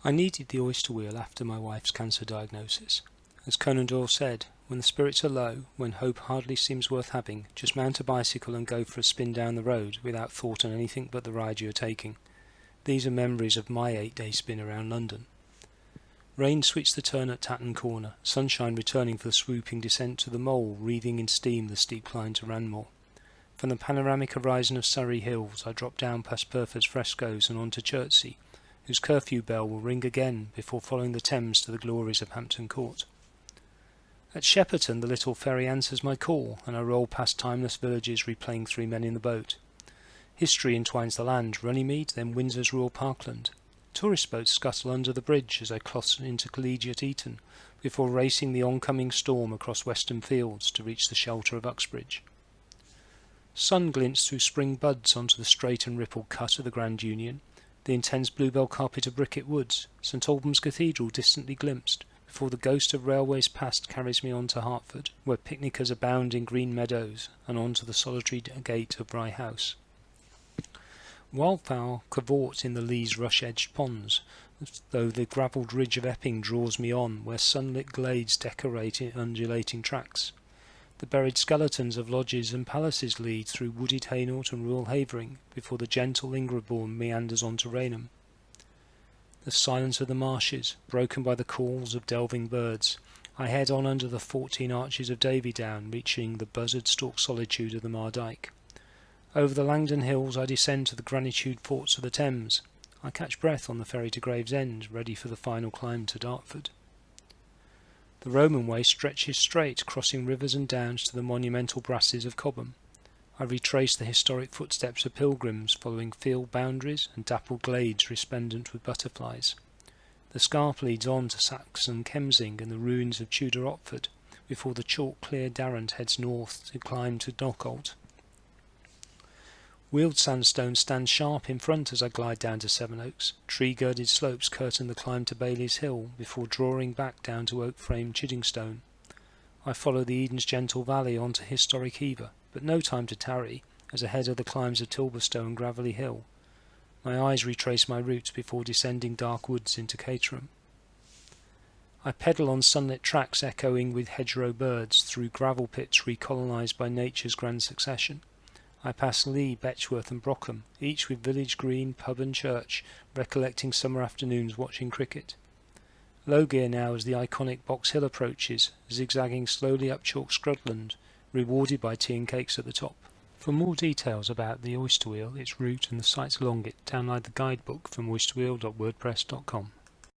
I needed the oyster wheel after my wife's cancer diagnosis. As Conan Doyle said, when the spirits are low, when hope hardly seems worth having, just mount a bicycle and go for a spin down the road without thought on anything but the ride you are taking. These are memories of my 8-day spin around London. Rain switched the turn at Tatton Corner, sunshine returning for the swooping descent to the Mole, wreathing in steam the steep climb to Ranmore. From the panoramic horizon of Surrey Hills I dropped down past Purford's frescoes and on to Chertsey, whose curfew bell will ring again before following the Thames to the glories of Hampton Court. At Shepperton the little ferry answers my call, and I roll past timeless villages replaying Three Men in the Boat. History entwines the land, Runnymede, then Windsor's rural parkland. Tourist boats scuttle under the bridge as I cross into collegiate Eton, before racing the oncoming storm across western fields to reach the shelter of Uxbridge. Sun glints through spring buds onto the straight and rippled cut of the Grand Union, the intense bluebell carpet of Bricket Woods, St Albans Cathedral distantly glimpsed, before the ghost of railways past carries me on to Hertford, where picnickers abound in green meadows, and on to the solitary gate of Rye House. Wildfowl cavort in the Lee's rush-edged ponds, though the gravelled ridge of Epping draws me on, where sunlit glades decorate undulating tracks. The buried skeletons of lodges and palaces lead through wooded Hainault and rural Havering, before the gentle Ingrabourne meanders on to Rainham. The silence of the marshes, broken by the calls of delving birds, I head on under the 14 arches of Davy Down, reaching the buzzard-stalked solitude of the Mardyke. Over the Langdon Hills I descend to the granitude forts of the Thames. I catch breath on the ferry to Gravesend, ready for the final climb to Dartford. The Roman way stretches straight, crossing rivers and downs to the monumental brasses of Cobham. I retrace the historic footsteps of pilgrims, following field boundaries and dappled glades resplendent with butterflies. The scarp leads on to Saxon Kemsing and the ruins of Tudor Otford, before the chalk-clear Darrant heads north to climb to Knockholt. Wheeled sandstone stands sharp in front as I glide down to Sevenoaks. Tree-girded slopes curtain the climb to Bailey's Hill, before drawing back down to oak-framed Chiddingstone. I follow the Eden's gentle valley on to historic Hever, but no time to tarry, as ahead are the climbs of Tilberstow and Gravelly Hill. My eyes retrace my route before descending dark woods into Caterham. I pedal on sunlit tracks echoing with hedgerow birds, through gravel pits recolonised by nature's grand succession. I pass Lee, Betchworth and Brockham, each with village green, pub and church, recollecting summer afternoons watching cricket. Lowgear now as the iconic Box Hill approaches, zigzagging slowly up chalk scrubland, rewarded by tea and cakes at the top. For more details about the Oyster Wheel, its route and the sites along it, download the guidebook from oysterwheel.wordpress.com.